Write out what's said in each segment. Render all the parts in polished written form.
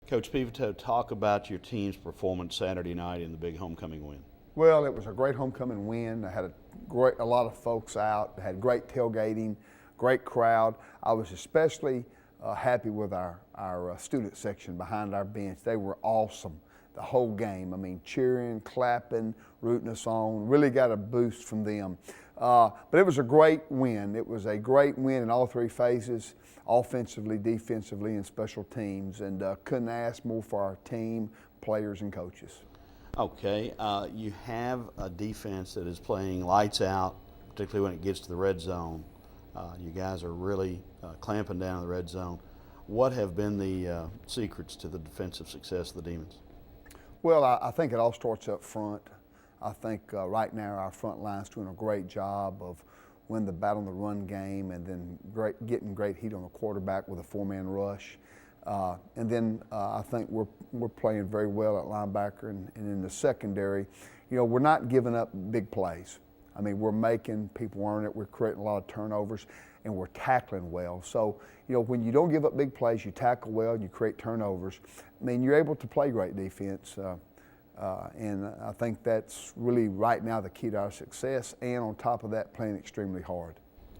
Coach Pivotal, talk about your team's performance Saturday night in the big homecoming win. Well, it was a great homecoming win. I had a lot of folks out. Had great tailgating, great crowd. I was especially happy with our student section behind our bench. They were awesome the whole game. I mean, cheering, clapping, rooting us on. Really got a boost from them. But it was a great win. It was a great win in all three phases, offensively, defensively, and special teams. And couldn't ask more for our team, players, and coaches. Okay, you have a defense that is playing lights out, particularly when it gets to the red zone. You guys are really clamping down on the red zone. What have been the secrets to the defensive success of the Demons? Well, I think it all starts up front. I think right now our front line's doing a great job of winning the battle in the run game and then getting great heat on the quarterback with a four-man rush. And then I think we're playing very well at linebacker and in the secondary. You know, we're not giving up big plays. I mean, we're making people earn it. We're creating a lot of turnovers, and we're tackling well. So, you know, when you don't give up big plays, you tackle well, and you create turnovers. I mean, you're able to play great defense. And I think that's really right now the key to our success. And on top of that, playing extremely hard.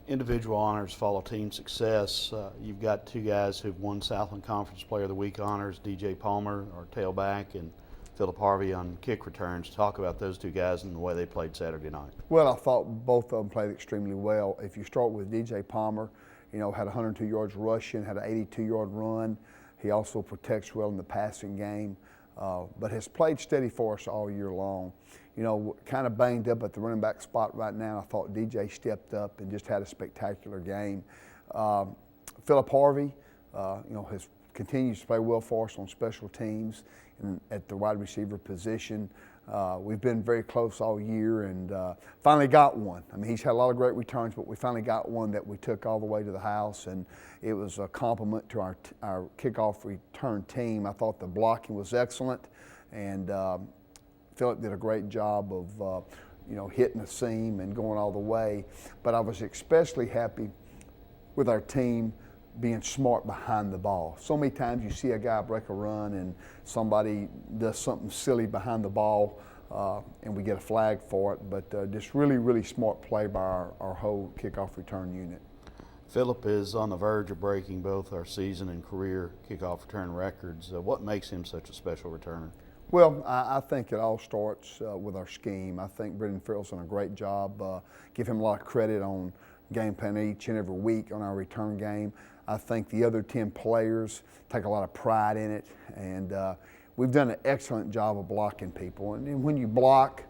Individual honors follow team success. You've got two guys who've won Southland Conference Player of the Week honors, DJ Palmer, our tailback, and Philip Harvey on kick returns. Talk about those two guys and the way they played Saturday night. Well, I thought both of them played extremely well. If you start with DJ Palmer, you know, had 102 yards rushing, had an 82-yard run. He also protects well in the passing game, but has played steady for us all year long. You know, kind of banged up at the running back spot right now. I thought DJ stepped up and just had a spectacular game. Philip Harvey, you know, continues to play well for us on special teams and at the wide receiver position. We've been very close all year and finally got one. I mean, he's had a lot of great returns, but we finally got one that we took all the way to the house, and it was a compliment to our kickoff return team. I thought the blocking was excellent, and Philip did a great job of you know, hitting the seam and going all the way. But I was especially happy with our team being smart behind the ball. So many times you see a guy break a run and somebody does something silly behind the ball and we get a flag for it, but just really, really smart play by our whole kickoff return unit. Philip is on the verge of breaking both our season and career kickoff return records. What makes him such a special returner? Well, I think it all starts with our scheme. I think Brendan Farrell's done a great job. Give him a lot of credit on game plan each and every week on our return game. I think the other 10 players take a lot of pride in it, and we've done an excellent job of blocking people. And when you block,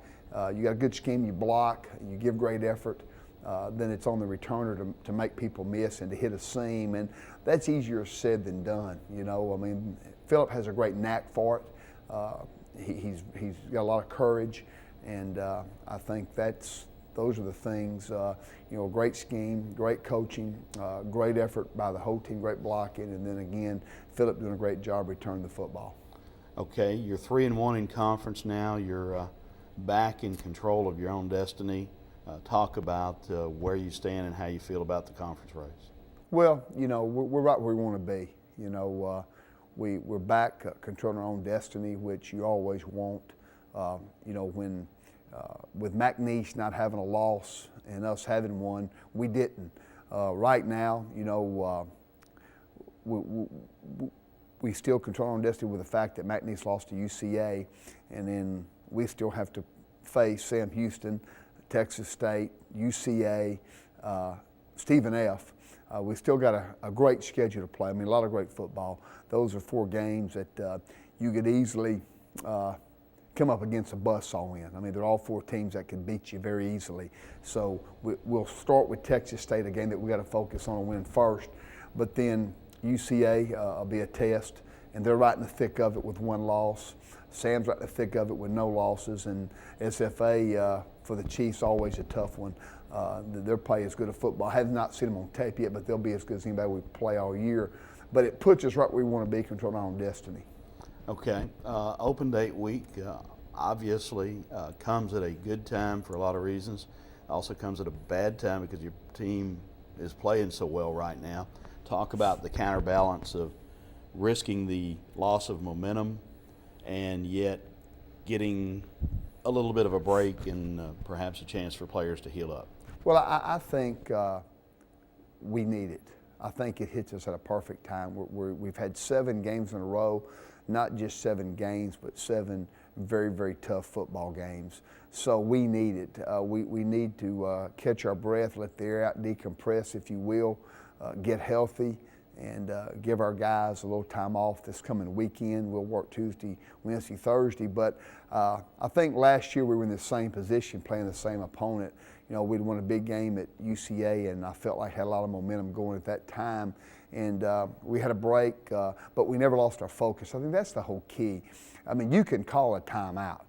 you got a good scheme, you block, you give great effort, then it's on the returner to make people miss and to hit a seam, and that's easier said than done. You know, I mean, Philip has a great knack for it. He's got a lot of courage, and I think those are the things, you know, great scheme, great coaching, great effort by the whole team, great blocking, and then again, Philip doing a great job returning the football. Okay, you're 3-1 in conference now. You're back in control of your own destiny. Talk about where you stand and how you feel about the conference race. Well, you know, we're right where we want to be. You know, we're back controlling our own destiny, which you always want. You know, when with McNeese not having a loss and us having one, we didn't. Right now, you know, we still control our own destiny with the fact that McNeese lost to UCA, and then we still have to face Sam Houston, Texas State, UCA, Stephen F. We still got a great schedule to play. I mean, a lot of great football. Those are 4 games that you could easily come up against a buzzsaw in. I mean, they're all 4 teams that can beat you very easily. So we'll start with Texas State, a game that we got to focus on and win first. But then UCA will be a test, and they're right in the thick of it with 1 loss. Sam's right in the thick of it with no losses, and SFA for the Chiefs always a tough one. Their play is good at football. I have not seen them on tape yet, but they'll be as good as anybody we play all year. But it puts us right where we want to be, controlling our own destiny. Okay, open date week obviously comes at a good time for a lot of reasons. Also comes at a bad time because your team is playing so well right now. Talk about the counterbalance of risking the loss of momentum and yet getting a little bit of a break and perhaps a chance for players to heal up? Well, I think we need it. I think it hits us at a perfect time. We've had 7 games in a row, not just 7 games, but 7 very, very tough football games. So we need it. We need to catch our breath, let the air out, decompress, if you will, get healthy, and give our guys a little time off this coming weekend. We'll work Tuesday, Wednesday, Thursday. But I think last year we were in the same position, playing the same opponent. You know, we'd won a big game at UCA, and I felt like I had a lot of momentum going at that time. And we had a break, but we never lost our focus. I think that's the whole key. I mean, you can call a timeout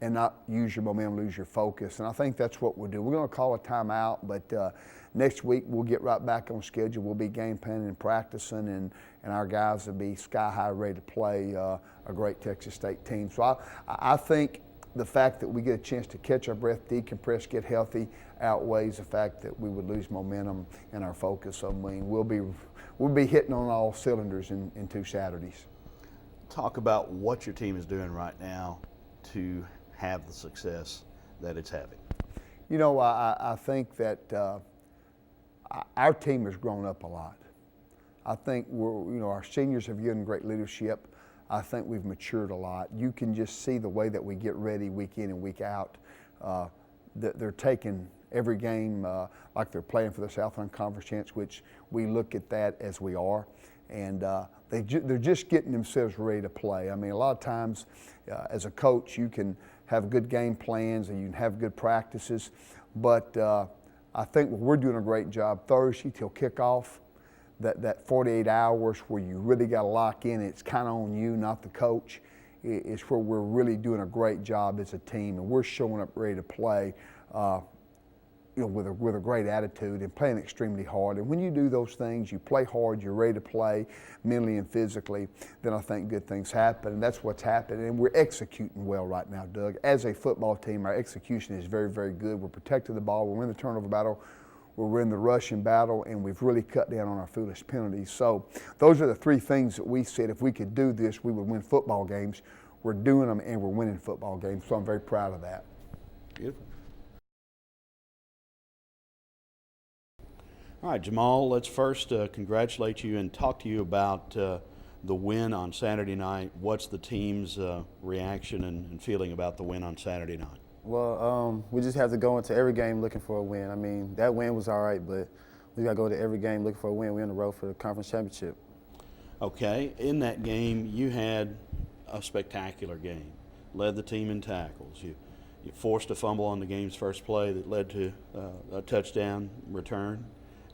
and not use your momentum, lose your focus. And I think that's what we'll do. We're going to call a timeout, but next week we'll get right back on schedule. We'll be game planning and practicing, and our guys will be sky high ready to play a great Texas State team. So I think the fact that we get a chance to catch our breath, decompress, get healthy, outweighs the fact that we would lose momentum and our focus. So, I mean, we'll be hitting on all cylinders in 2 Saturdays. Talk about what your team is doing right now to have the success that it's having. You know, I think that our team has grown up a lot. I think our seniors have given great leadership. I think we've matured a lot. You can just see the way that we get ready week in and week out. They're taking every game like they're playing for the Southland Conference chance, which we look at that as we are. And they're just getting themselves ready to play. I mean, a lot of times as a coach, you can have good game plans and you can have good practices, but I think we're doing a great job Thursday till kickoff. That 48 hours where you really got to lock in, it's kind of on you, not the coach, is where we're really doing a great job as a team, and we're showing up ready to play, with a great attitude and playing extremely hard. And when you do those things, you play hard, you're ready to play mentally and physically, then I think good things happen, and that's what's happening. And we're executing well right now, Doug. As a football team, our execution is very, very good. We're protecting the ball, we're in the turnover battle, we're in the rushing battle, and we've really cut down on our foolish penalties. So those are the 3 things that we said if we could do this, we would win football games. We're doing them, and we're winning football games, so I'm very proud of that. Beautiful. All right, Jamal, let's first congratulate you and talk to you about the win on Saturday night. What's the team's reaction and feeling about the win on Saturday night? Well, we just have to go into every game looking for a win. I mean, that win was all right, but we got to go to every game looking for a win. We're on the road for the conference championship. Okay, in that game, you had a spectacular game. Led the team in tackles. You forced a fumble on the game's first play that led to a touchdown return.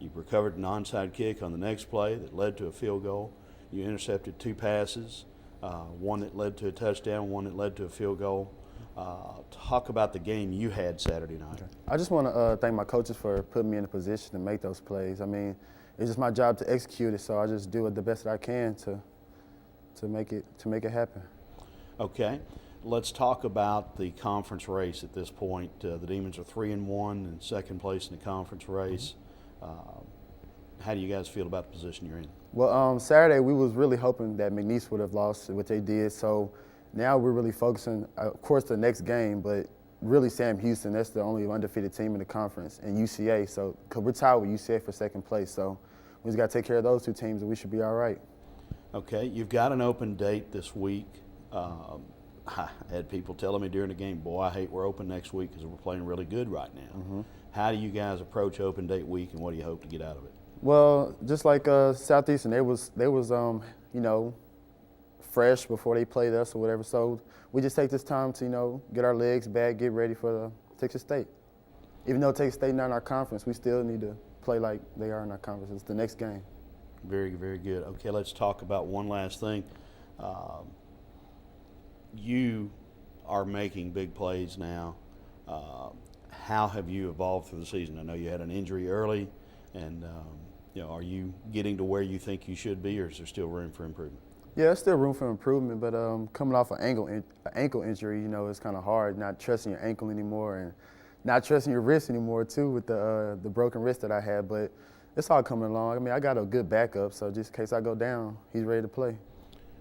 You recovered an onside kick on the next play that led to a field goal. You intercepted 2 passes, one that led to a touchdown, one that led to a field goal. Talk about the game you had Saturday night. I just want to thank my coaches for putting me in a position to make those plays. I mean, it's just my job to execute it, so I just do it the best that I can to make it happen. Okay, let's talk about the conference race at this point. The Demons are 3-1 in second place in the conference race. How do you guys feel about the position you're in? Well, Saturday we was really hoping that McNeese would have lost, which they did. So now we're really focusing, of course, the next game, but really Sam Houston, that's the only undefeated team in the conference, and UCA. So cause we're tied with UCA for second place. So we just got to take care of those 2 teams, and we should be all right. Okay, you've got an open date this week. I had people telling me during the game, boy, I hate we're open next week because we're playing really good right now. Mm-hmm. How do you guys approach open date week, and what do you hope to get out of it? Well, just like Southeastern, they was fresh before they played us or whatever. So we just take this time to get our legs back, get ready for the Texas State. Even though Texas State not in our conference, we still need to play like they are in our conference. It's the next game. Very, very good. Okay, let's talk about one last thing. You are making big plays now. How have you evolved through the season? I know you had an injury early, and are you getting to where you think you should be, or is there still room for improvement? Yeah, there's still room for improvement, but coming off an ankle injury, it's kind of hard not trusting your ankle anymore and not trusting your wrist anymore too with the broken wrist that I had. But it's all coming along. I mean, I got a good backup, so just in case I go down, he's ready to play.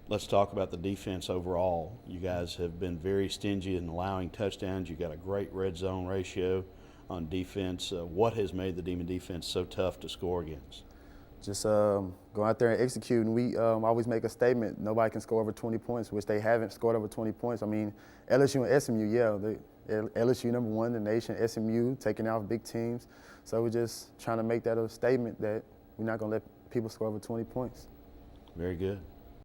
Let's talk about the defense overall. You guys have been very stingy in allowing touchdowns. You've got a great red zone ratio on defense. What has made the Demon defense so tough to score against? Just go out there and execute. And we always make a statement. Nobody can score over 20 points, which they haven't scored over 20 points. I mean, LSU and SMU, LSU number one in the nation, SMU taking out big teams. So we're just trying to make that a statement that we're not going to let people score over 20 points. Very good.